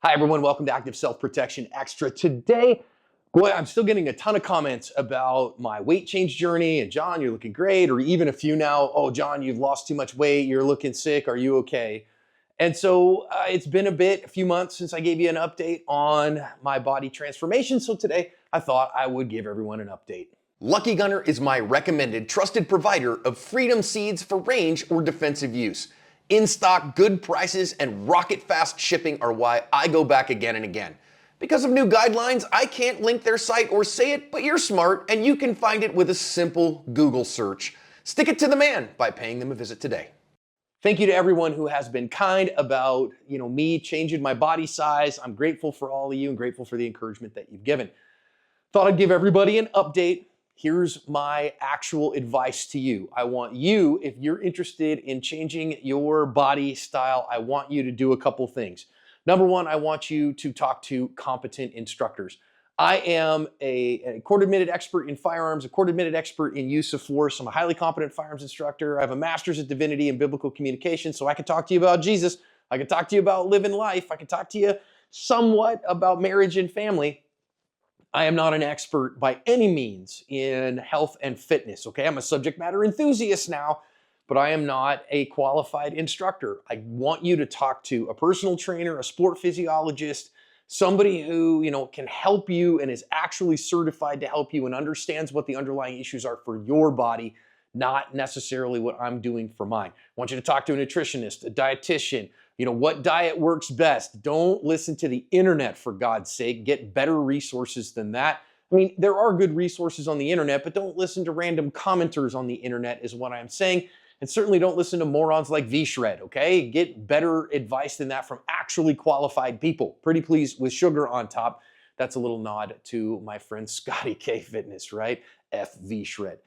Hi everyone, welcome to Active Self-Protection Extra. Today, boy, I'm still getting a ton of comments about my weight change journey, and John, you're looking great, or even a few now, oh John, you've lost too much weight, you're looking sick, are you okay? And so it's been a few months since I gave you an update on my body transformation, so today I thought I would give everyone an update. Lucky Gunner is my recommended trusted provider of freedom seeds for range or defensive use. In stock, good prices, and rocket fast shipping are why I go back again and again. Because of new guidelines, I can't link their site or say it, but you're smart and you can find it with a simple Google search. Stick it to the man by paying them a visit today. Thank you to everyone who has been kind about, me changing my body size. I'm grateful for all of you and grateful for the encouragement that you've given. Thought I'd give everybody an update. Here's my actual advice to you. I want you, if you're interested in changing your body style, I want you to do a couple things. Number one, I want you to talk to competent instructors. I am a court-admitted expert in firearms, a court-admitted expert in use of force. I'm a highly competent firearms instructor. I have a master's in divinity and biblical communication, so I can talk to you about Jesus. I can talk to you about living life. I can talk to you somewhat about marriage and family. I am not an expert by any means in health and fitness, okay? I'm a subject matter enthusiast now, but I am not a qualified instructor. I want you to talk to a personal trainer, a sport physiologist, somebody who, can help you and is actually certified to help you and understands what the underlying issues are for your body, not necessarily what I'm doing for mine. I want you to talk to a nutritionist, a dietitian, what diet works best. Don't listen to the internet, for God's sake. Get better resources than that. I mean, there are good resources on the internet, but don't listen to random commenters on the internet is what I'm saying. And certainly don't listen to morons like V-Shred, okay? Get better advice than that from actually qualified people. Pretty please with sugar on top. That's a little nod to my friend Scotty K Fitness, right? F V-Shred.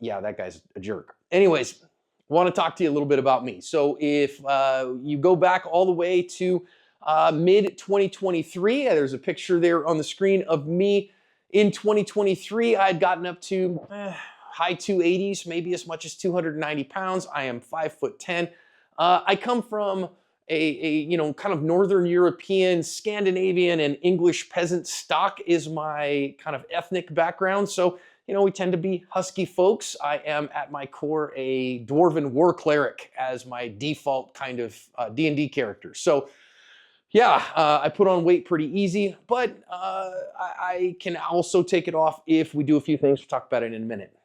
Yeah, that guy's a jerk. Anyways, I want to talk to you a little bit about me. So if you go back all the way to mid-2023, there's a picture there on the screen of me in 2023. I had gotten up to high 280s, maybe as much as 290 pounds. I am 5'10". I come from a kind of Northern European, Scandinavian, and English peasant stock is my kind of ethnic background. So we tend to be husky folks. I am at my core a dwarven war cleric as my default kind of D&D character. So yeah, I put on weight pretty easy, but I can also take it off if we do a few things. We'll talk about it in a minute.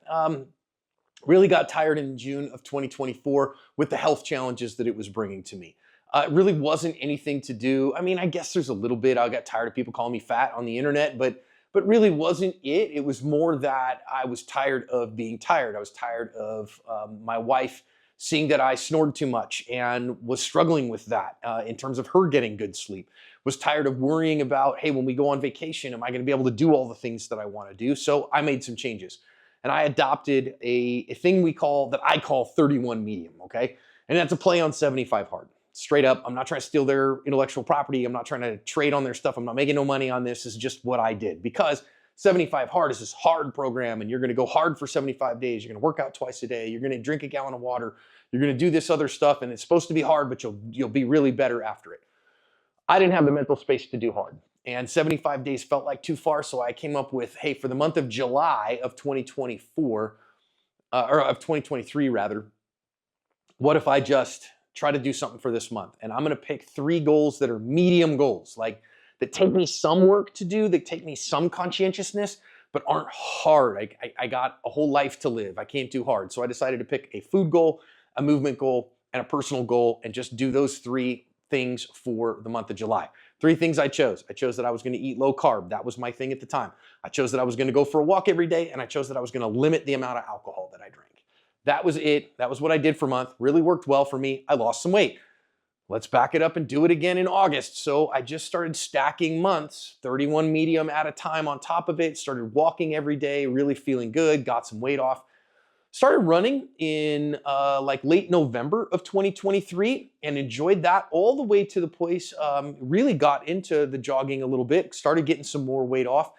Really got tired in June of 2024 with the health challenges that it was bringing to me. It really wasn't anything to do. I mean, I guess there's a little bit. I got tired of people calling me fat on the internet, but really wasn't it. It was more that I was tired of being tired. I was tired of my wife seeing that I snored too much and was struggling with that in terms of her getting good sleep. Was tired of worrying about, hey, when we go on vacation, am I going to be able to do all the things that I want to do? So I made some changes. And I adopted a thing that I call 31 medium, okay? And that's a play on 75 hard. Straight up, I'm not trying to steal their intellectual property. I'm not trying to trade on their stuff. I'm not making no money on this. This is just what I did because 75 hard is this hard program and you're going to go hard for 75 days. You're going to work out twice a day. You're going to drink a gallon of water. You're going to do this other stuff and it's supposed to be hard, but you'll be really better after it. I didn't have the mental space to do hard and 75 days felt like too far. So I came up with, hey, for the month of July of 2024, or of 2023 rather, what if I just try to do something for this month? And I'm going to pick 3 goals that are medium goals, like that take me some work to do, that take me some conscientiousness, but aren't hard. I got a whole life to live. I can't do hard. So I decided to pick a food goal, a movement goal, and a personal goal, and just do those 3 things for the month of July. 3 things I chose. I chose that I was going to eat low carb. That was my thing at the time. I chose that I was going to go for a walk every day, and I chose that I was going to limit the amount of alcohol that I drank. That was it. That was what I did for a month. Really worked well for me. I lost some weight. Let's back it up and do it again in August. So I just started stacking months, 31 medium at a time on top of it, started walking every day, really feeling good, got some weight off. Started running in like late November of 2023 and enjoyed that all the way to the place, really got into the jogging a little bit, started getting some more weight off.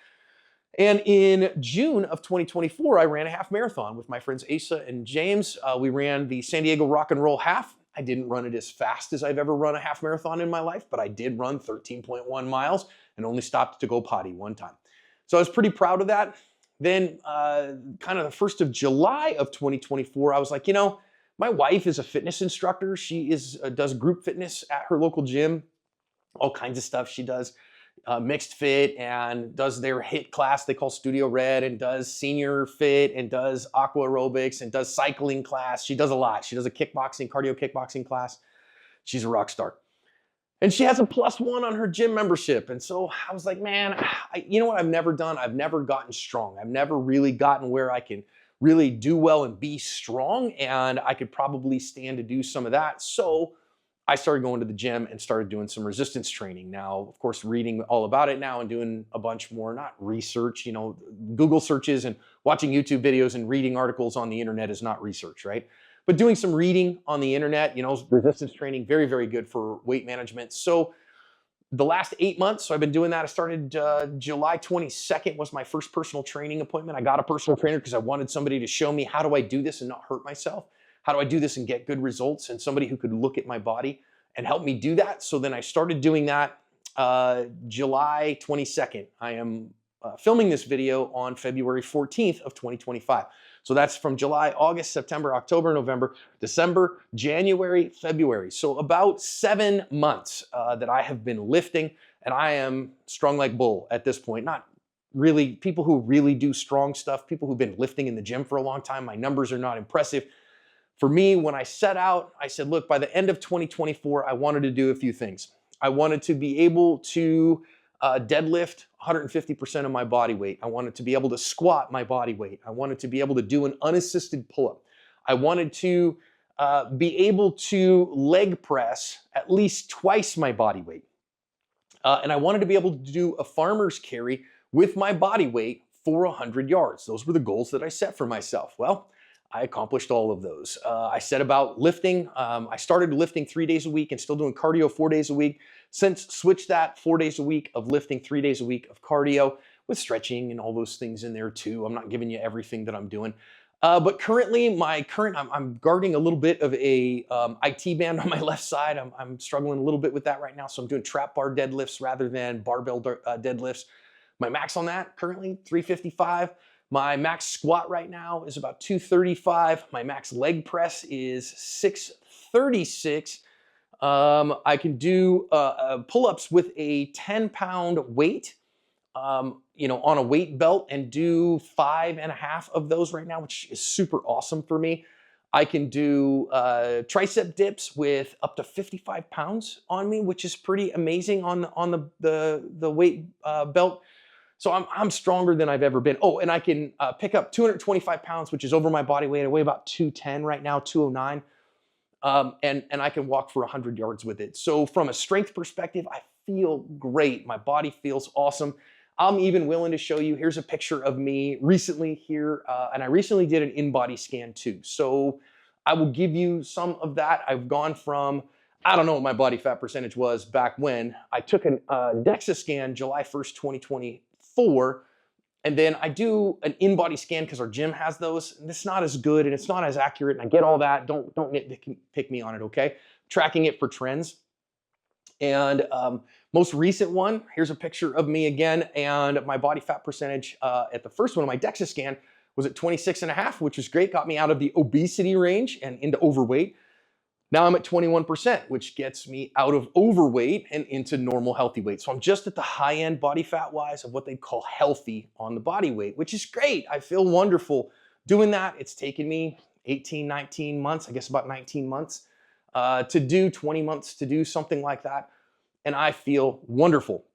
And in June of 2024, I ran a half marathon with my friends Asa and James. We ran the San Diego Rock and Roll Half. I didn't run it as fast as I've ever run a half marathon in my life, but I did run 13.1 miles and only stopped to go potty one time. So I was pretty proud of that. Then kind of the 1st of July of 2024, I was like, my wife is a fitness instructor. She does group fitness at her local gym, all kinds of stuff she does. Mixed fit and does their HIIT class they call Studio Red, and does senior fit and does aqua aerobics and does cycling class. She does a lot. She does a cardio kickboxing class. She's a rock star. And she has a +1 on her gym membership. And so I was like, man, you know what I've never done? I've never gotten strong. I've never really gotten where I can really do well and be strong. And I could probably stand to do some of that. So I started going to the gym and started doing some resistance training. Now, of course, reading all about it now and doing a bunch more, not research, Google searches and watching YouTube videos and reading articles on the internet is not research, right? But doing some reading on the internet, resistance training, very, very good for weight management. So the last 8 months, so I've been doing that. I started July 22nd was my first personal training appointment. I got a personal trainer because I wanted somebody to show me how do I do this and not hurt myself. How do I do this and get good results? And somebody who could look at my body and help me do that. So then I started doing that July 22nd. I am filming this video on February 14th of 2025. So that's from July, August, September, October, November, December, January, February. So about 7 months that I have been lifting, and I am strong like bull at this point. Not really people who really do strong stuff, people who've been lifting in the gym for a long time. My numbers are not impressive. For me, when I set out, I said, look, by the end of 2024, I wanted to do a few things. I wanted to be able to deadlift 150% of my body weight. I wanted to be able to squat my body weight. I wanted to be able to do an unassisted pull-up. I wanted to be able to leg press at least twice my body weight. And I wanted to be able to do a farmer's carry with my body weight for 100 yards. Those were the goals that I set for myself. Well, I accomplished all of those. I set about lifting. I started lifting 3 days a week and still doing cardio 4 days a week. Since switched that 4 days a week of lifting, 3 days a week of cardio with stretching and all those things in there too. I'm not giving you everything that I'm doing. But currently, I'm guarding a little bit of a IT band on my left side. I'm struggling a little bit with that right now. So I'm doing trap bar deadlifts rather than barbell deadlifts. My max on that currently 355. My max squat right now is about 235. My max leg press is 636. I can do pull-ups with a 10-pound weight, on a weight belt and do 5.5 of those right now, which is super awesome for me. I can do tricep dips with up to 55 pounds on me, which is pretty amazing on the weight belt. So I'm stronger than I've ever been. Oh, and I can pick up 225 pounds, which is over my body weight. I weigh about 210 right now, 209. And I can walk for 100 yards with it. So from a strength perspective, I feel great. My body feels awesome. I'm even willing to show you, here's a picture of me recently here. And I recently did an in-body scan too. So I will give you some of that. I've gone from, I don't know what my body fat percentage was back when. I took an DEXA scan July 1st, 2024. And then I do an in-body scan because our gym has those. And it's not as good and it's not as accurate. And I get all that. Don't pick me on it, okay? Tracking it for trends. And most recent one, here's a picture of me again. And my body fat percentage at the first one of my DEXA scan was at 26.5, which was great. Got me out of the obesity range and into overweight. Now I'm at 21%, which gets me out of overweight and into normal healthy weight. So I'm just at the high end body fat wise of what they call healthy on the body weight, which is great. I feel wonderful doing that. It's taken me 18, 19 months, I guess about 19 months to do, 20 months to do something like that. And I feel wonderful.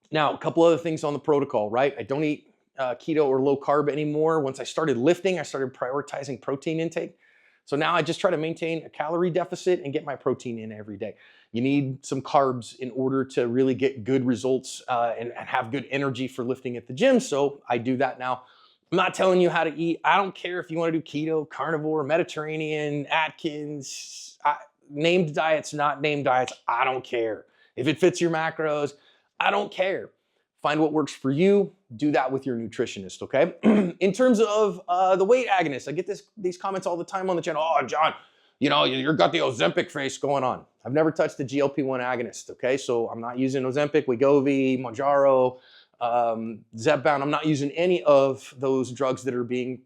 Now, a couple other things on the protocol, right? I don't eat keto or low carb anymore. Once I started lifting, I started prioritizing protein intake. So now I just try to maintain a calorie deficit and get my protein in every day. You need some carbs in order to really get good results and have good energy for lifting at the gym. So I do that now. I'm not telling you how to eat. I don't care if you want to do keto, carnivore, Mediterranean, Atkins, named diets, not named diets. I don't care. If it fits your macros, I don't care. Find what works for you. Do that with your nutritionist, okay? In terms of the weight agonist, I get these comments all the time on the channel. Oh, John, you know, you've got the Ozempic face going on. I've never touched a GLP-1 agonist, okay? So I'm not using Ozempic, Wegovy, Mounjaro, Zepbound. I'm not using any of those drugs that are being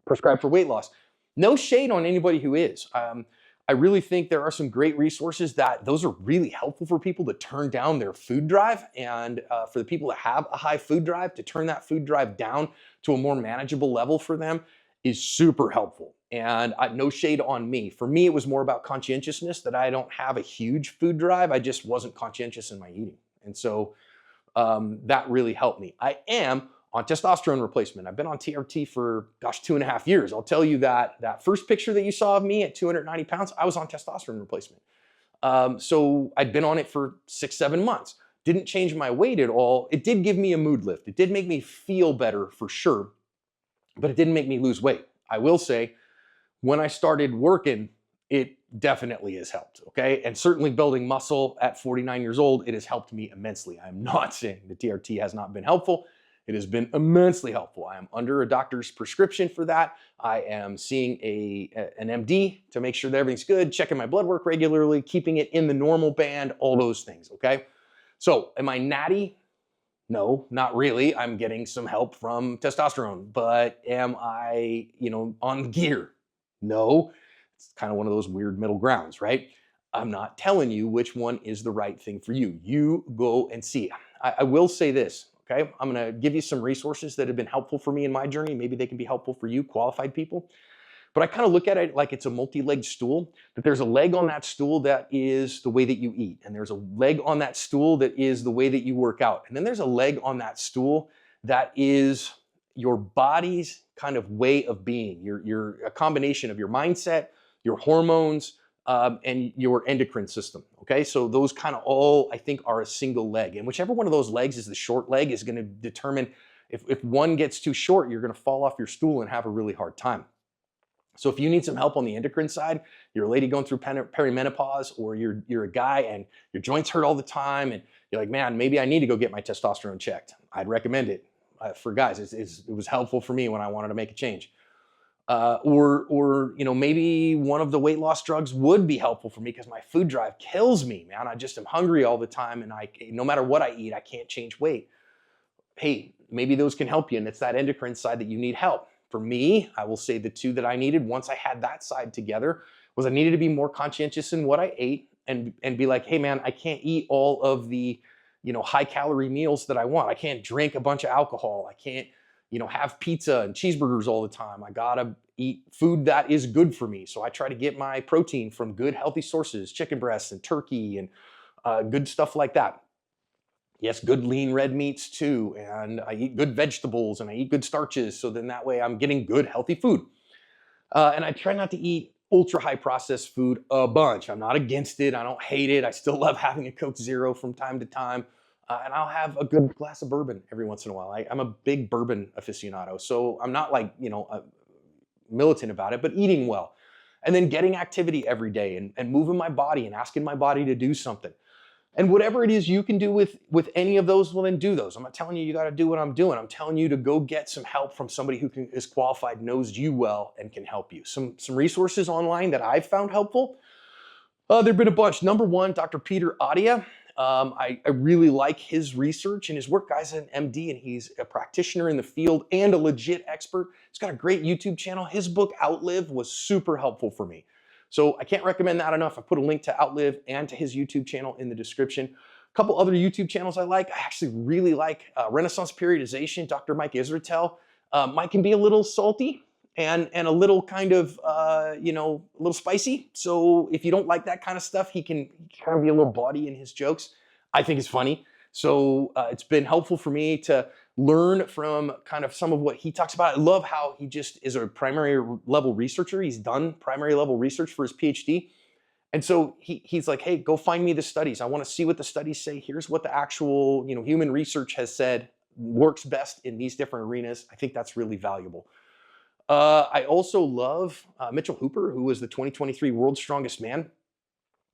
prescribed for weight loss. No shade on anybody who is. I really think there are some great resources that those are really helpful for people to turn down their food drive, and for the people that have a high food drive, to turn that food drive down to a more manageable level for them is super helpful. And no shade on me. For me, it was more about conscientiousness, that I don't have a huge food drive. I just wasn't conscientious in my eating. And so that really helped me. I am on testosterone replacement. I've been on TRT for, gosh, 2.5 years. I'll tell you that first picture that you saw of me at 290 pounds, I was on testosterone replacement. So I'd been on it for 6-7 months. Didn't change my weight at all. It did give me a mood lift. It did make me feel better for sure, but it didn't make me lose weight. I will say, when I started working, it definitely has helped, okay? And certainly building muscle at 49 years old, it has helped me immensely. I'm not saying the TRT has not been helpful. It has been immensely helpful. I am under a doctor's prescription for that. I am seeing an MD to make sure that everything's good, checking my blood work regularly, keeping it in the normal band, all those things, okay? So am I natty? No, not really. I'm getting some help from testosterone, but am I, on gear? No. It's kind of one of those weird middle grounds, right? I'm not telling you which one is the right thing for you. You go and see. I will say this, okay? I'm going to give you some resources that have been helpful for me in my journey. Maybe they can be helpful for you, qualified people. But I kind of look at it like it's a multi-legged stool, that there's a leg on that stool that is the way that you eat. And there's a leg on that stool that is the way that you work out. And then there's a leg on that stool that is your body's kind of way of being. You're a combination of your mindset, your hormones, and your endocrine system, okay? So those kind of all, I think, are a single leg. And whichever one of those legs is the short leg is gonna determine if one gets too short, you're gonna fall off your stool and have a really hard time. So if you need some help on the endocrine side, you're a lady going through perimenopause, or you're a guy and your joints hurt all the time, and you're like, man, maybe I need to go get my testosterone checked. I'd recommend it for guys. It was helpful for me when I wanted to make a change. Or maybe one of the weight loss drugs would be helpful for me because my food drive kills me, man. I just am hungry all the time, and no matter what I eat, I can't change weight. Hey, maybe those can help you, and it's that endocrine side that you need help. For me, I will say the two that I needed once I had that side together was I needed to be more conscientious in what I ate, and be like, hey man, I can't eat all of the high calorie meals that I want. I can't drink a bunch of alcohol. I can't have pizza and cheeseburgers all the time. I gotta eat food that is good for me. So I try to get my protein from good healthy sources, chicken breasts and turkey and good stuff like that. Yes, good lean red meats too, and I eat good vegetables and I eat good starches, so then that way I'm getting good healthy food. And I try not to eat ultra high processed food a bunch. I'm not against it, I don't hate it, I still love having a Coke Zero from time to time, and I'll have a good glass of bourbon every once in a while. I'm a big bourbon aficionado, so I'm not like, militant about it, but eating well. And then getting activity every day and moving my body and asking my body to do something. And whatever it is you can do with any of those, well then do those. I'm not telling you got to do what I'm doing. I'm telling you to go get some help from somebody who is qualified, knows you well, and can help you. Some resources online that I've found helpful. There've been a bunch. Number one, Dr. Peter Attia. I really like his research and his work. Guy's an MD and he's a practitioner in the field and a legit expert. He's got a great YouTube channel. His book, Outlive, was super helpful for me. So I can't recommend that enough. I put a link to Outlive and to his YouTube channel in the description. A couple other YouTube channels I like. I actually really like Renaissance Periodization, Dr. Mike Israetel. Mike can be a little salty and a little kind of, a little spicy. So if you don't like that kind of stuff, he can kind of be a little bawdy in his jokes. I think it's funny. So it's been helpful for me to learn from kind of some of what he talks about. I love how he just is a primary level researcher. He's done primary level research for his PhD. And so he's like, hey, go find me the studies. I want to see what the studies say. Here's what the actual, human research has said works best in these different arenas. I think that's really valuable. I also love Mitchell Hooper, who was the 2023 World's Strongest Man.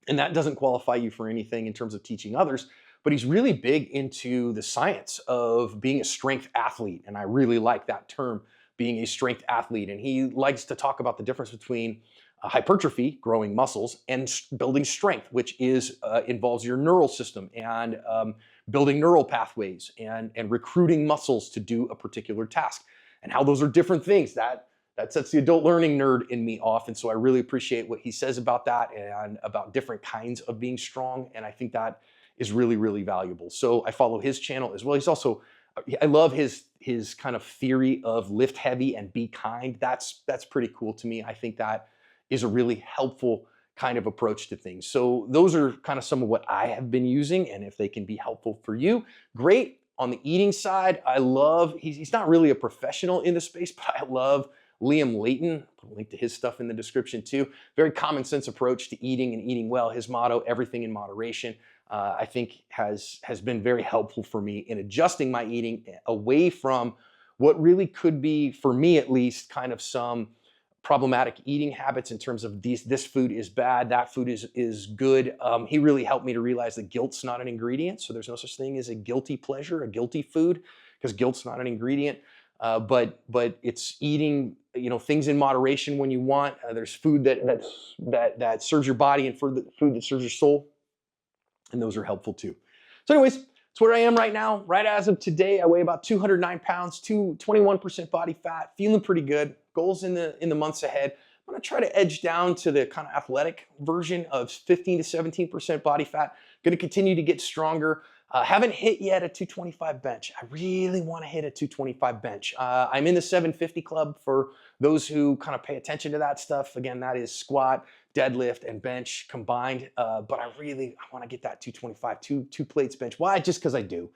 And that doesn't qualify you for anything in terms of teaching others, but he's really big into the science of being a strength athlete. And I really like that term, being a strength athlete. And he likes to talk about the difference between hypertrophy, growing muscles, and building strength, which involves your neural system and building neural pathways and recruiting muscles to do a particular task, and how those are different things. That sets the adult learning nerd in me off, and so I really appreciate what he says about that and about different kinds of being strong, and I think that is really, really valuable. So I follow his channel as well. He's also, I love his kind of theory of lift heavy and be kind. That's pretty cool to me. I think that is a really helpful kind of approach to things. So those are kind of some of what I have been using, and if they can be helpful for you, great. On the eating side, I love, he's not really a professional in the space, but I love Liam Layton. Put a link to his stuff in the description too. Very common sense approach to eating and eating well. His motto, everything in moderation, I think has been very helpful for me in adjusting my eating away from what really could be, for me at least, kind of some problematic eating habits in terms of this food is bad, that food is good. He really helped me to realize that guilt's not an ingredient, so there's no such thing as a guilty pleasure, a guilty food, because guilt's not an ingredient. But it's eating, things in moderation when you want. There's food that serves your body and food that serves your soul, and those are helpful too. So anyways, that's where I am right now. Right as of today, I weigh about 209 pounds, 21% body fat, feeling pretty good. Goals in the months ahead. I'm gonna try to edge down to the kind of athletic version of 15 to 17% body fat. Gonna continue to get stronger. Haven't hit yet a 225 bench. I really wanna hit a 225 bench. I'm in the 750 club for those who kind of pay attention to that stuff. Again, that is squat, deadlift, and bench combined. But I wanna get that 225, two plates bench. Why? Just because I do.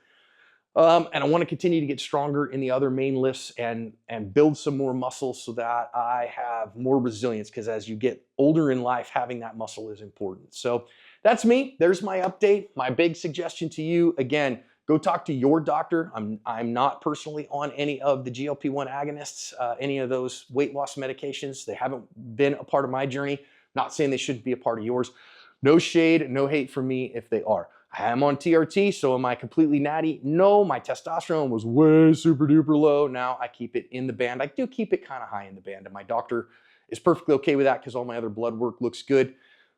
And I want to continue to get stronger in the other main lifts and build some more muscle so that I have more resilience, because as you get older in life, having that muscle is important. So that's me. There's my update. My big suggestion to you, again, go talk to your doctor. I'm not personally on any of the GLP-1 agonists, any of those weight loss medications. They haven't been a part of my journey. Not saying they shouldn't be a part of yours. No shade, no hate from me if they are. I am on TRT, so am I completely natty? No, my testosterone was way super duper low. Now I keep it in the band. I do keep it kind of high in the band, and my doctor is perfectly okay with that because all my other blood work looks good.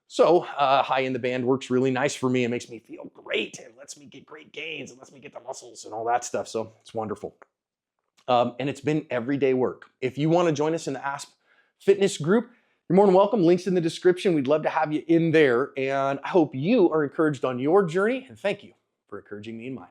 So high in the band works really nice for me. It makes me feel great and lets me get great gains and lets me get the muscles and all that stuff. So it's wonderful. And it's been everyday work. If you want to join us in the ASP Fitness group, you're more than welcome. Links in the description. We'd love to have you in there. And I hope you are encouraged on your journey. And thank you for encouraging me in mine.